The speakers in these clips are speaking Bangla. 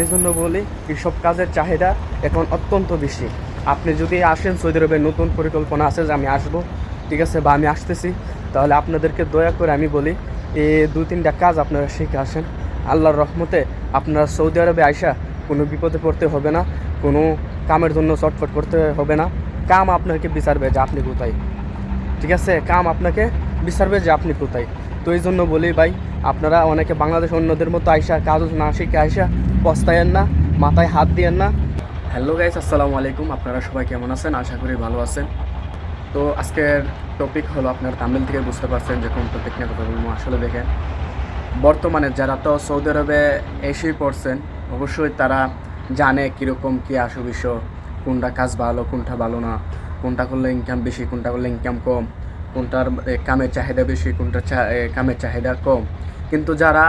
এই জন্য বলি এসব কাজের চাহিদা এখন অত্যন্ত বেশি। আপনি যদি আসেন, সৌদি আরবে নতুন পরিকল্পনা আছে যে আমি আসবো, ঠিক আছে, বা আমি আসতেছি, তাহলে আপনাদেরকে দয়া করে আমি বলি এই 2-3টা কাজ আপনারা শিখে আসেন। আল্লাহর রহমতে আপনারা সৌদি আরবে আইসা কোনো বিপদে পড়তে হবে না, কোনো কামের জন্য চটফট করতে হবে না। কাম আপনাকে বিচারবে যে আপনি কোথায়, ঠিক আছে, কাম আপনাকে বিচারবে যে আপনি কোথায়। তো এই জন্য বলি ভাই, আপনারা অনেকে বাংলাদেশ অন্যদের মতো আইসা কাজ না শিখে আইসা পস্তায়েন না, মাথায় হাত দিয়েন না। হ্যালো গাইস, আসসালামু আলাইকুম। আপনারা সবাই কেমন আছেন? আশা করি ভালো আছেন। তো আজকের টপিক হলো, আপনার তামিল থেকে বুঝতে পারছেন যে কোন টপিক নিয়ে কথা বলবো। আসলে দেখেন, বর্তমানে যারা তো সৌদি আরবে এসেই পড়ছেন, অবশ্যই তারা জানে কীরকম কী আসু বিষয়, কোনটা কাজ ভালো, কোনটা ভালো না, কোনটা করলে ইনকাম বেশি, কোনটা করলে ইনকাম কম, কোনটার কামের চাহিদা বেশি, কোনটার কামের চাহিদা কম। কিন্তু যারা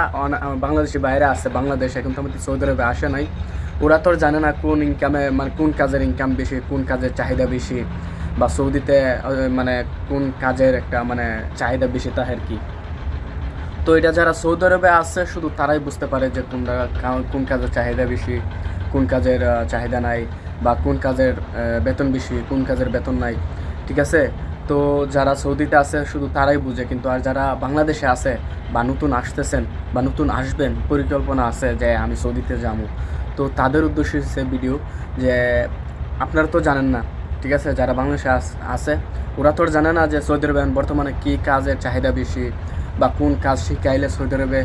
বাংলাদেশি বাইরে আছে, বাংলাদেশ এখন তো আমাদের সৌদি আরবে আসে নাই, ওরা তো জানে না কোন ইনকামে, মানে কোন কাজের ইনকাম বেশি, কোন কাজের চাহিদা বেশি, বা সৌদিতে মানে কোন কাজের একটা মানে চাহিদা বেশি তাহের কি। তো এটা যারা সৌদি আরবে আছে শুধু তারাই বুঝতে পারে যে কোন কাজের চাহিদা বেশি, কোন কাজের চাহিদা নাই, বা কোন কাজের বেতন বেশি, কোন কাজের বেতন নাই, ঠিক আছে। তো যারা সৌদিতে আছে শুধু তারাই বুঝে, কিন্তু আর যারা বাংলাদেশে আছে বা নতুন আসতেছেন বা নতুন আসবেন, পরিকল্পনা আছে যে আমি সৌদিতে যাবো, তো তাদের উদ্দেশ্যে সে ভিডিও যে আপনারা তো জানেন না, ঠিক আছে, যারা বাংলাদেশে আছে ওরা তো জানে না যে সৌদি আরবে বর্তমানে কী কাজের চাহিদা বেশি, বা কোন কাজ শিখাইলে সৌদি আরবে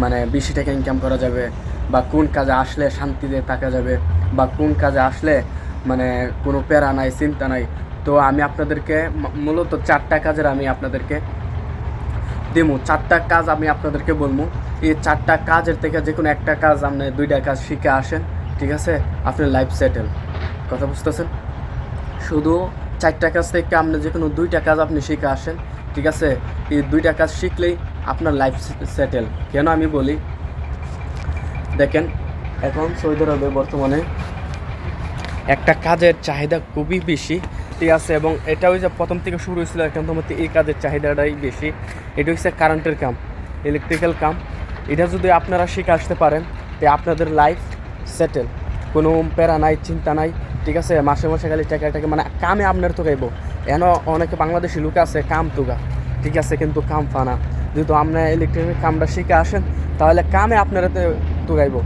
মানে বেশি টাকা ইনকাম করা যাবে, বা কোন কাজে আসলে শান্তিতে থাকা যাবে, বা কোন কাজে আসলে মানে কোনো প্যারা নাই, চিন্তা নাই। তো আমি আপনাদেরকে মূলত 4টা কাজের আমি আপনাদেরকে দেবো, 4টা কাজ আমি আপনাদেরকে বলবো। এই 4টা কাজের থেকে যে কোনো একটা কাজ, আপনি 2টা কাজ শিখে আসেন, ঠিক আছে, আপনার লাইফ সেটেল। কথা বুঝতেছেন? শুধু 4টা কাজ থেকে আপনি যে কোনো 2টা কাজ আপনি শিখে আসেন, ঠিক আছে। এই 2টা কাজ শিখলেই আপনার লাইফ সেটেল। কেন আমি বলি, দেখেন, এখন সৌদি আরবে বর্তমানে একটা কাজের চাহিদা খুবই বেশি, ঠিক আছে, এবং এটা ওই যে প্রথম থেকে শুরু হয়েছিল, এখন তোমার এই কাজের চাহিদাটাই বেশি। এটা হচ্ছে কারেন্টের কাম, ইলেকট্রিক্যাল কাম। এটা যদি আপনারা শিখে আসতে পারেন, তো আপনাদের লাইফ সেটেল, কোনো প্যারা নাই, চিন্তা নাই, ঠিক আছে। মাসে মাসে খালি টাকা মানে কামে আপনার তো গাইব। এন অনেকে বাংলাদেশি লোক আছে কাম তুগা, ঠিক আছে, কিন্তু কাম ফানা। যেহেতু আপনার ইলেকট্রিক্যাল কামটা শিখে আসেন, তাহলে কামে আপনারা তো গাইব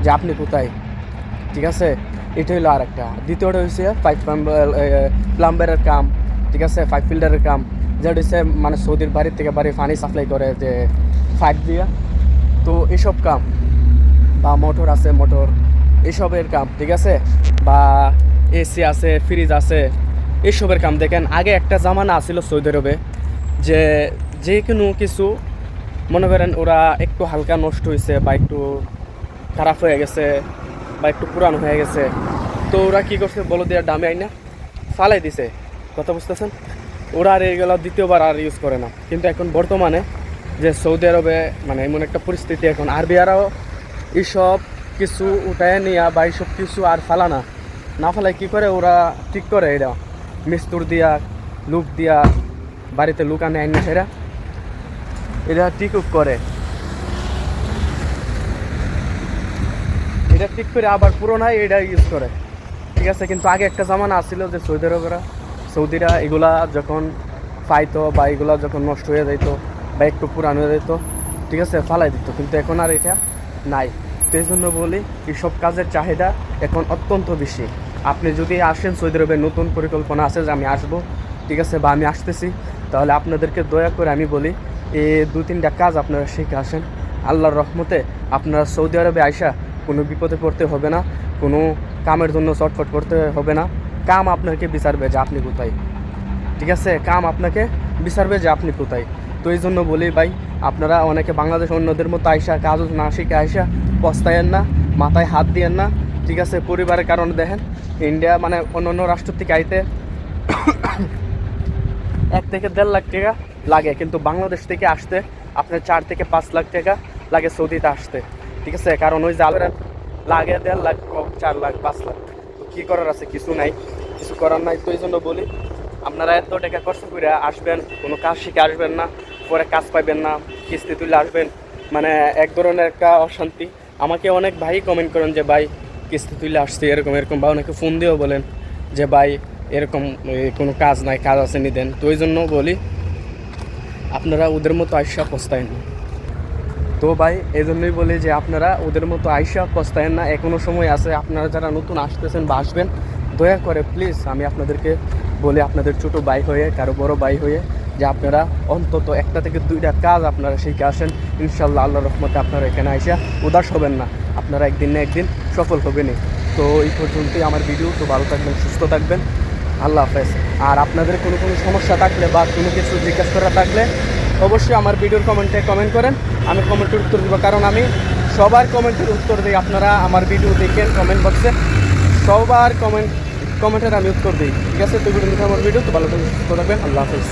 যে আপনি কোথায়, ঠিক আছে। এটা হলো আর একটা। দ্বিতীয়টা হচ্ছে প্লাম্বারের কাম, ঠিক আছে, পাইপ ফিল্টারের কাম, যেটা হচ্ছে মানে সৌদির বাড়ির থেকে বাড়ি পানি সাপ্লাই করে যে পাইপ দিয়া। তো এসব কাম, বা মোটর আছে, মোটর এসবের কাম, ঠিক আছে, বা এসি আছে, ফ্রিজ আছে, এসবের কাম। দেখেন, আগে একটা জামানা আছিল সৌদি আরবে যে যে কোনো কিছু মনে করেন ওরা একটু হালকা নষ্ট হয়েছে, বা একটু খারাপ হয়ে গেছে, বা একটু পুরানো হয়ে গেছে, তো ওরা কী করছে, বলো দিয়ে দামে আইনা ফালাই দিছে। কথা বুঝতেছেন? ওরা আর এগুলো দ্বিতীয়বার আর ইউজ করে না। কিন্তু এখন বর্তমানে যে সৌদি আরবে মানে এমন একটা পরিস্থিতি, এখন আরবিয়ারাও এইসব কিছু উঠায় নিয়া বা এইসব কিছু আর না ফালাই কী করে, ওরা ঠিক করে এটা মিস্তুর দিয়া, লুক দিয়া, বাড়িতে লুক আনে আইনা এরা ঠিক করে, এটা ঠিক করে আবার পুরোনায় এটা ইউজ করে, ঠিক আছে। কিন্তু আগে একটা জামানা আসছিল যে সৌদিরা এগুলা যখন পাইতো, বা এগুলা যখন নষ্ট হয়ে যাইতো, বা একটু পুরানো হয়ে যেত, ঠিক আছে, ফালাই দিত। কিন্তু এখন আর এটা নাই। তো এই জন্য বলি এইসব কাজের চাহিদা এখন অত্যন্ত বেশি। আপনি যদি আসেন, সৌদি আরবে নতুন পরিকল্পনা আছে যে আমি আসবো, ঠিক আছে, বা আমি আসতেছি, তাহলে আপনাদেরকে দয়া করে আমি বলি এই 2-3টা কাজ আপনারা শিখে আসেন। আল্লাহর রহমতে আপনারা সৌদি আরবে আইসা কোনো বিপদে পড়তে হবে না, কোনো কামের জন্য চটফট করতে হবে না। কাম আপনাকে বিচারবে যে আপনি কোথায়, ঠিক আছে, কাম আপনাকে বিচারবে যে আপনি কোথায়। তো এই জন্য বলি ভাই, আপনারা অনেকে বাংলাদেশ অন্যদের মতো আইসা কাজ না শিখে আইসা পস্তায়েন না, মাথায় হাত দিয়েন না, ঠিক আছে। পরিবারের কারণে দেখেন, ইন্ডিয়া মানে অন্য রাষ্ট্র থেকে আইতে 1 থেকে 1.5 লাখ টাকা লাগে, কিন্তু বাংলাদেশ থেকে আসতে আপনার 4 থেকে 5 লাখ টাকা লাগে সৌদিতে আসতে, ঠিক আছে। কারণ ওই যে লাগে 1.5 লাখ, 4 লাখ, 5 লাখ। তো কী করার আছে? কিছু নাই, কিছু করার নাই। তো এই জন্য বলি, আপনারা এত টাকা কষ্ট করে আসবেন, কোনো কাজ শিখে আসবেন না, পরে কাজ পাইবেন না, কিস্তি তুলে আসবেন, মানে এক ধরনের একটা অশান্তি। আমাকে অনেক ভাই কমেন্ট করেন যে ভাই কিস্তি তুলে আসছে এরকম এরকম, বা অনেকে ফোন দিয়েও বলেন যে ভাই এরকম কোনো কাজ নাই, কাজ আছে নি দেন। তো ওই জন্য বলি আপনারা ওদের মতো আইসা পস্তায়েন না। তো ভাই এই জন্যই বলি যে আপনারা ওদের মতো আইসা পস্তায়েন না, এখনও সময় আছে। আপনারা যারা নতুন আসতেছেন বা আসবেন, দয়া করে প্লিজ আমি আপনাদেরকে বলি, আপনাদের ছোটো ভাই হয়ে, কারো বড় ভাই হয়ে, যে আপনারা অন্তত একটা থেকে দুইটা কাজ আপনারা শিখে আসেন। ইনশাল্লাহ আল্লাহর রহমতে আপনারা এখানে আইসা উদাস হবেন না, আপনারা একদিন না একদিন সফল হবেনই। তো এই পর্যন্তই আমার ভিডিও। তো ভালো থাকবেন, সুস্থ থাকবেন, আল্লাহ হাফেজ। আর আপনাদের কোনো সমস্যা থাকলে বা কোনো কিছু জিজ্ঞাসা করা থাকলে অবশ্যই আমার ভিডিওর কমেন্টে কমেন্ট করেন, আমি কমেন্টের উত্তর দেবো। কারণ আমি সবার কমেন্টের উত্তর দিই। আপনারা আমার ভিডিও দেখেন কমেন্ট বক্সে, সবার কমেন্টের আমি উত্তর দিই, ঠিক আছে? তো ভিডিও আমার ভিডিও, তো ভালো থাকবেন, সুস্থ থাকবেন, আল্লাহ হাফেজ।